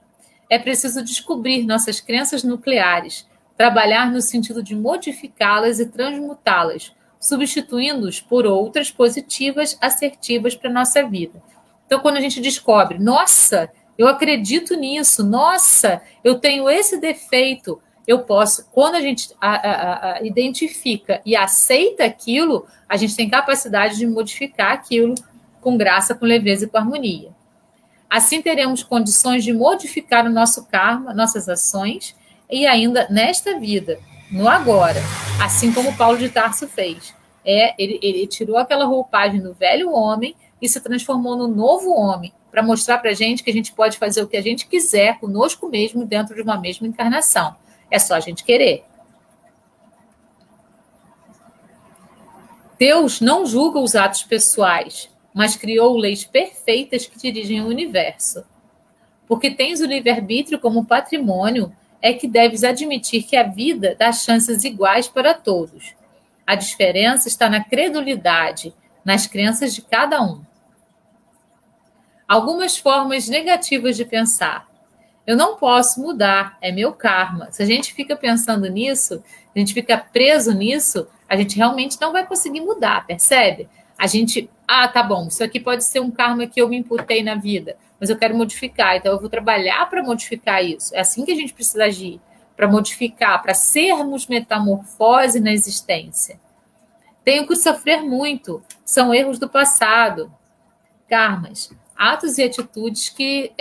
É preciso descobrir nossas crenças nucleares, trabalhar no sentido de modificá-las e transmutá-las, substituindo-os por outras positivas, assertivas para a nossa vida. Então, quando a gente descobre, nossa, eu acredito nisso, nossa, eu tenho esse defeito, eu posso, quando a gente identifica e aceita aquilo, a gente tem capacidade de modificar aquilo com graça, com leveza e com harmonia. Assim teremos condições de modificar o nosso karma, nossas ações, e ainda nesta vida, no agora, assim como Paulo de Tarso fez. Ele tirou aquela roupagem do velho homem e se transformou no novo homem, para mostrar para a gente que a gente pode fazer o que a gente quiser conosco mesmo dentro de uma mesma encarnação. É só a gente querer. Deus não julga os atos pessoais, mas criou leis perfeitas que dirigem o universo. Porque tens o livre-arbítrio como patrimônio, é que deves admitir que a vida dá chances iguais para todos. A diferença está na credulidade, nas crenças de cada um. Algumas formas negativas de pensar. Eu não posso mudar, é meu karma. Se a gente fica pensando nisso, a gente fica preso nisso, a gente realmente não vai conseguir mudar, percebe? A gente, tá bom, isso aqui pode ser um karma que eu me imputei na vida, mas eu quero modificar, então eu vou trabalhar para modificar isso. É assim que a gente precisa agir, para modificar, para sermos metamorfose na existência. Tenho que sofrer muito, são erros do passado, karmas, atos e atitudes que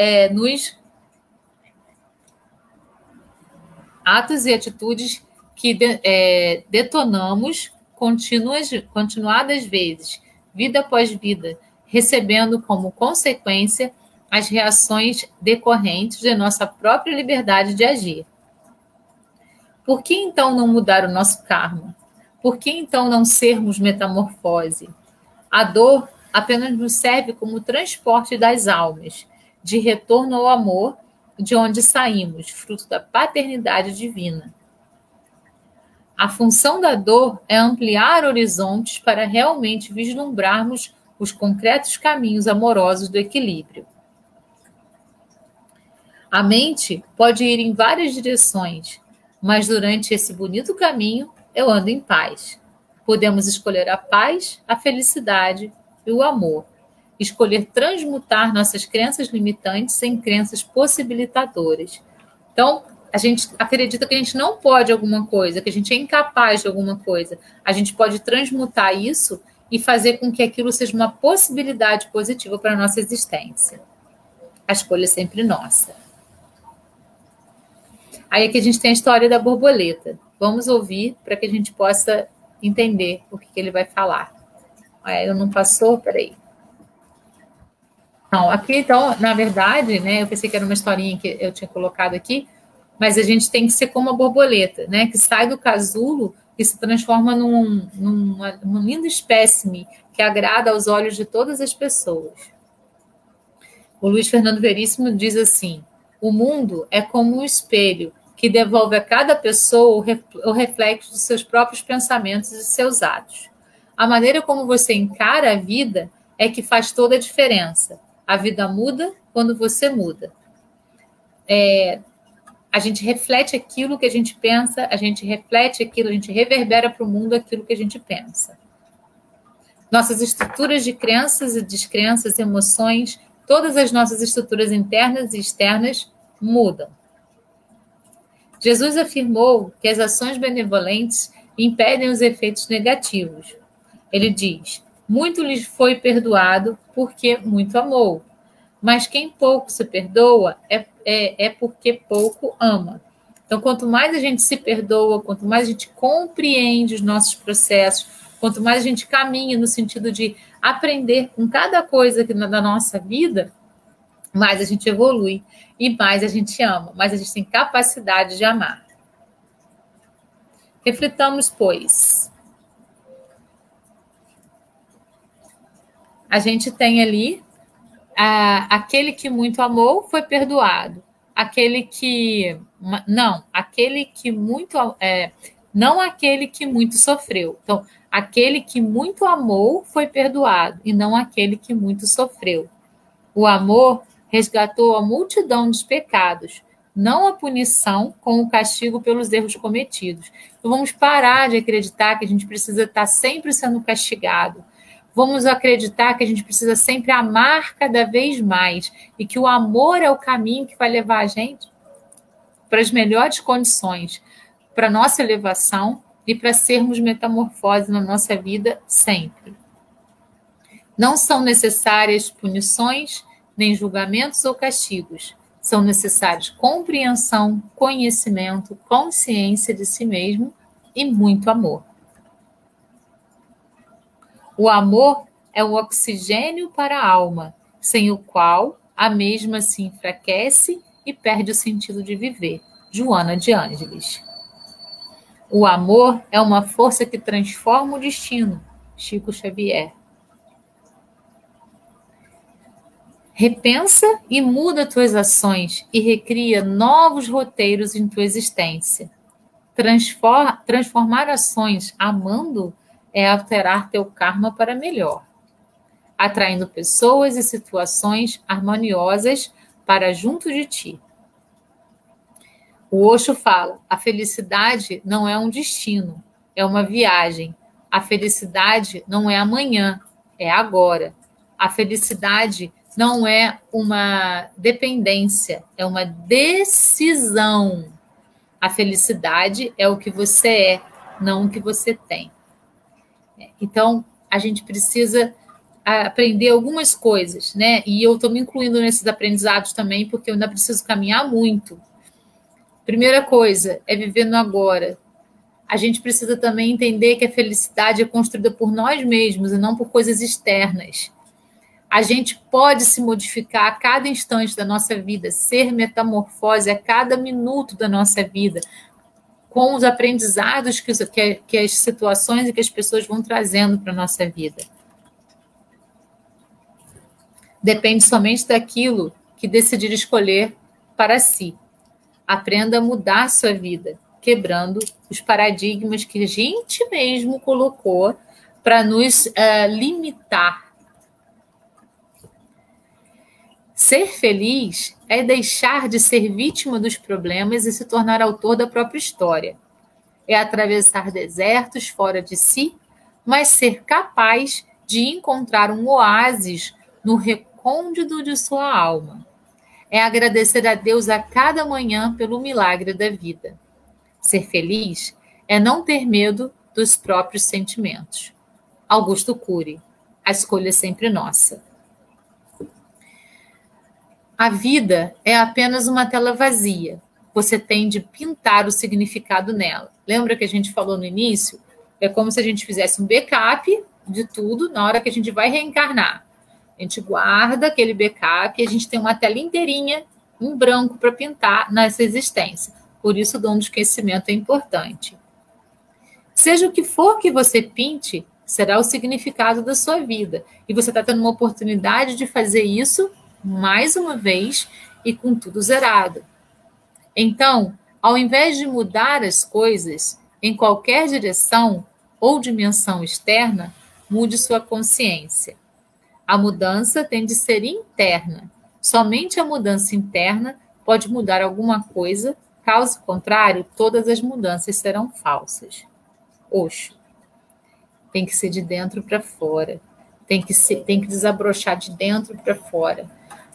detonamos continuadas vezes, vida após vida, recebendo como consequência as reações decorrentes de nossa própria liberdade de agir. Por que então não mudar o nosso karma? Por que então não sermos metamorfose? A dor apenas nos serve como transporte das almas, de retorno ao amor, de onde saímos, fruto da paternidade divina. A função da dor é ampliar horizontes para realmente vislumbrarmos os concretos caminhos amorosos do equilíbrio. A mente pode ir em várias direções, mas durante esse bonito caminho eu ando em paz. Podemos escolher a paz, a felicidade e o amor. Escolher transmutar nossas crenças limitantes em crenças possibilitadoras. Então, a gente acredita que a gente não pode alguma coisa, que a gente é incapaz de alguma coisa. A gente pode transmutar isso e fazer com que aquilo seja uma possibilidade positiva para a nossa existência. A escolha é sempre nossa. Aí aqui a gente tem a história da borboleta. Vamos ouvir para que a gente possa entender o que ele vai falar. Eu não passou? Peraí. Não, aqui então, na verdade, né, eu pensei que era uma historinha que eu tinha colocado aqui, mas a gente tem que ser como a borboleta, né, que sai do casulo e se transforma num lindo espécime que agrada aos olhos de todas as pessoas. O Luiz Fernando Veríssimo diz assim: o mundo é como um espelho que devolve a cada pessoa o reflexo dos seus próprios pensamentos e seus atos. A maneira como você encara a vida é que faz toda a diferença. A vida muda quando você muda. A gente reflete aquilo que a gente pensa, a gente reflete aquilo, a gente reverbera para o mundo aquilo que a gente pensa. Nossas estruturas de crenças e descrenças, emoções, todas as nossas estruturas internas e externas mudam. Jesus afirmou que as ações benevolentes impedem os efeitos negativos. Ele diz: muito lhes foi perdoado porque muito amou. Mas quem pouco se perdoa é porque pouco ama. Então, quanto mais a gente se perdoa, quanto mais a gente compreende os nossos processos, quanto mais a gente caminha no sentido de aprender com cada coisa da nossa vida, mais a gente evolui e mais a gente ama, mais a gente tem capacidade de amar. Reflitamos, pois. A gente tem ali aquele que muito amou foi perdoado. Aquele que muito sofreu. Então, aquele que muito amou foi perdoado e não aquele que muito sofreu. O amor resgatou a multidão dos pecados, não a punição com o castigo pelos erros cometidos. Então, vamos parar de acreditar que a gente precisa estar sempre sendo castigado. Vamos acreditar que a gente precisa sempre amar cada vez mais e que o amor é o caminho que vai levar a gente para as melhores condições, para a nossa elevação e para sermos metamorfose na nossa vida sempre. Não são necessárias punições, nem julgamentos ou castigos. São necessários compreensão, conhecimento, consciência de si mesmo e muito amor. O amor é o oxigênio para a alma, sem o qual a mesma se enfraquece e perde o sentido de viver. Joana de Ângeles. O amor é uma força que transforma o destino. Chico Xavier. Repensa e muda tuas ações e recria novos roteiros em tua existência. Transformar ações amando é alterar teu karma para melhor, atraindo pessoas e situações harmoniosas para junto de ti. O Osho fala: a felicidade não é um destino, é uma viagem. A felicidade não é amanhã, é agora. A felicidade não é uma dependência, é uma decisão. A felicidade é o que você é, não o que você tem. Então, a gente precisa aprender algumas coisas, né? E eu estou me incluindo nesses aprendizados também, porque eu ainda preciso caminhar muito. Primeira coisa é viver no agora. A gente precisa também entender que a felicidade é construída por nós mesmos e não por coisas externas. A gente pode se modificar a cada instante da nossa vida, ser metamorfose a cada minuto da nossa vida, com os aprendizados que as situações e que as pessoas vão trazendo para a nossa vida. Depende somente daquilo que decidir escolher para si. Aprenda a mudar a sua vida, quebrando os paradigmas que a gente mesmo colocou para nos limitar. Ser feliz é deixar de ser vítima dos problemas e se tornar autor da própria história. É atravessar desertos fora de si, mas ser capaz de encontrar um oásis no recôndito de sua alma. É agradecer a Deus a cada manhã pelo milagre da vida. Ser feliz é não ter medo dos próprios sentimentos. Augusto Cury. A escolha é sempre nossa. A vida é apenas uma tela vazia. Você tem de pintar o significado nela. Lembra que a gente falou no início? É como se a gente fizesse um backup de tudo na hora que a gente vai reencarnar. A gente guarda aquele backup e a gente tem uma tela inteirinha em branco para pintar nessa existência. Por isso o dom do esquecimento é importante. Seja o que for que você pinte, será o significado da sua vida. E você está tendo uma oportunidade de fazer isso mais uma vez e com tudo zerado. Então, ao invés de mudar as coisas em qualquer direção ou dimensão externa, mude sua consciência. A mudança tem de ser interna. Somente a mudança interna pode mudar alguma coisa, caso contrário, todas as mudanças serão falsas. Osho. Tem que ser de dentro para fora. Tem que desabrochar de dentro para fora.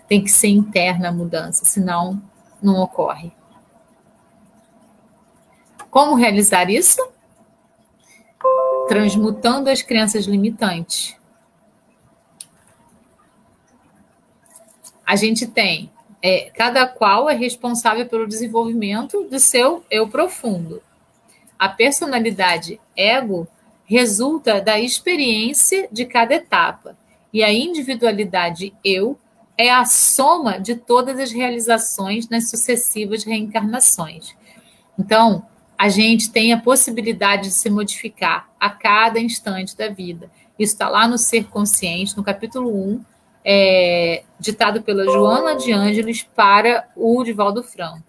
Tem que ser interna a mudança, senão não ocorre. Como realizar isso? Transmutando as crenças limitantes. A gente tem, cada qual é responsável pelo desenvolvimento do seu eu profundo. A personalidade ego resulta da experiência de cada etapa, e a individualidade eu é a soma de todas as realizações nas sucessivas reencarnações. Então, a gente tem a possibilidade de se modificar a cada instante da vida. Isso está lá no Ser Consciente, no capítulo 1, ditado pela Joana de Ângeles para o Divaldo Franco.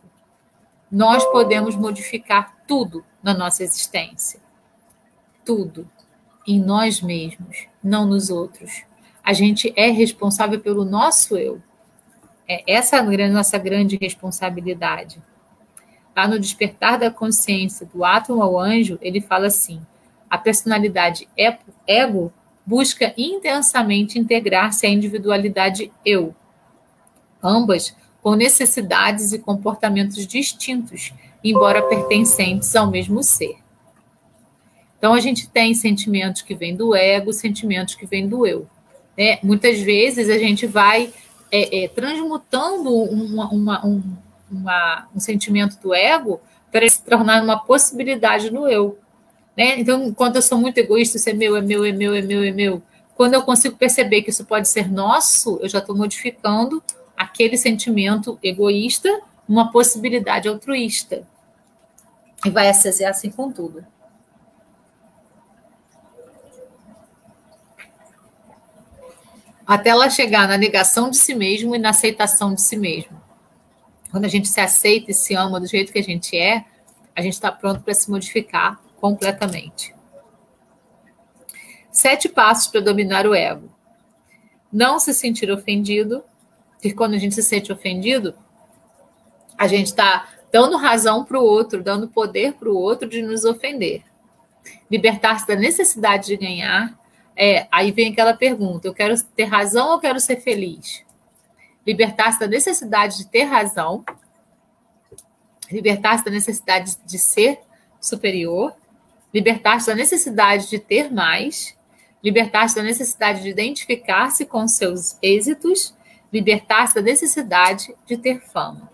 Nós podemos modificar tudo na nossa existência. Tudo. Em nós mesmos, não nos outros. A gente é responsável pelo nosso eu. Essa é a nossa grande responsabilidade. Lá no Despertar da Consciência, do átomo ao anjo, ele fala assim: a personalidade ego busca intensamente integrar-se à individualidade eu, ambas com necessidades e comportamentos distintos, embora pertencentes ao mesmo ser. Então, a gente tem sentimentos que vêm do ego, sentimentos que vêm do eu. Muitas vezes, a gente vai transmutando um sentimento do ego para se tornar uma possibilidade no eu. Então, quando eu sou muito egoísta, isso é meu, é meu, é meu, é meu, é meu. Quando eu consigo perceber que isso pode ser nosso, eu já estou modificando aquele sentimento egoísta uma possibilidade altruísta. E vai ser assim com tudo. Até ela chegar na negação de si mesmo e na aceitação de si mesmo. Quando a gente se aceita e se ama do jeito que a gente está pronto para se modificar completamente. 7 passos para dominar o ego. Não se sentir ofendido, porque quando a gente se sente ofendido, a gente está dando razão para o outro, dando poder para o outro de nos ofender. Libertar-se da necessidade de ganhar. Aí vem aquela pergunta: eu quero ter razão ou quero ser feliz? Libertar-se da necessidade de ter razão, libertar-se da necessidade de ser superior, libertar-se da necessidade de ter mais, libertar-se da necessidade de identificar-se com seus êxitos, libertar-se da necessidade de ter fama.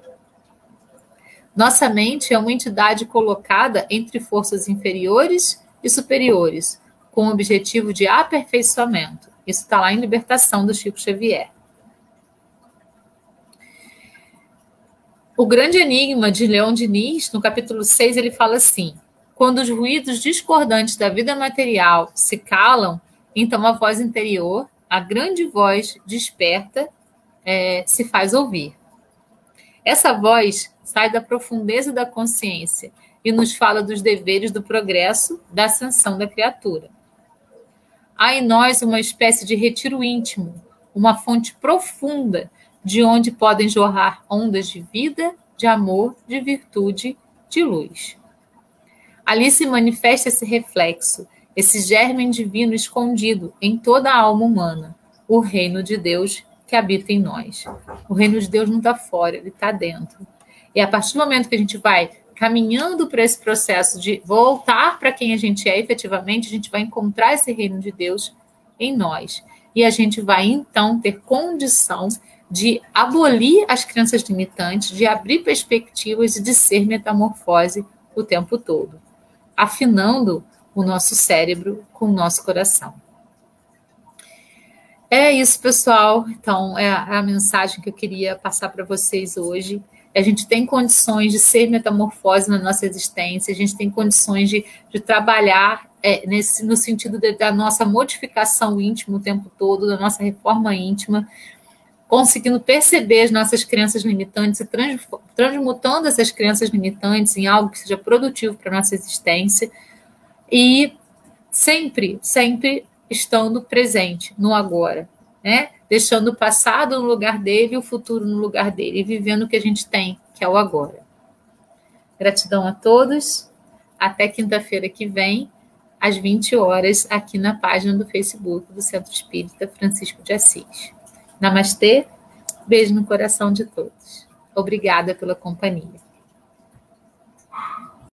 Nossa mente é uma entidade colocada entre forças inferiores e superiores, com o objetivo de aperfeiçoamento. Isso está lá em Libertação, do Chico Xavier. O grande enigma de Leon Denis, no capítulo 6, ele fala assim: quando os ruídos discordantes da vida material se calam, então a voz interior, a grande voz desperta, se faz ouvir. Essa voz sai da profundeza da consciência e nos fala dos deveres do progresso, da ascensão da criatura. Há em nós uma espécie de retiro íntimo, uma fonte profunda de onde podem jorrar ondas de vida, de amor, de virtude, de luz. Ali se manifesta esse reflexo, esse germe divino escondido em toda a alma humana, o reino de Deus que habita em nós. O reino de Deus não está fora, ele está dentro. E a partir do momento que a gente vai caminhando para esse processo de voltar para quem a gente é efetivamente, a gente vai encontrar esse reino de Deus em nós. E a gente vai, então, ter condição de abolir as crenças limitantes, de abrir perspectivas e de ser metamorfose o tempo todo, afinando o nosso cérebro com o nosso coração. É isso, pessoal. Então, é a mensagem que eu queria passar para vocês hoje. a gente tem condições de ser metamorfose na nossa existência, a gente tem condições de trabalhar no sentido da nossa modificação íntima o tempo todo, da nossa reforma íntima, conseguindo perceber as nossas crenças limitantes e transmutando essas crenças limitantes em algo que seja produtivo para a nossa existência, e sempre, sempre estando presente no agora, né? Deixando o passado no lugar dele e o futuro no lugar dele, e vivendo o que a gente tem, que é o agora. Gratidão a todos. Até quinta-feira que vem, às 20 horas, aqui na página do Facebook do Centro Espírita Francisco de Assis. Namastê, beijo no coração de todos. Obrigada pela companhia.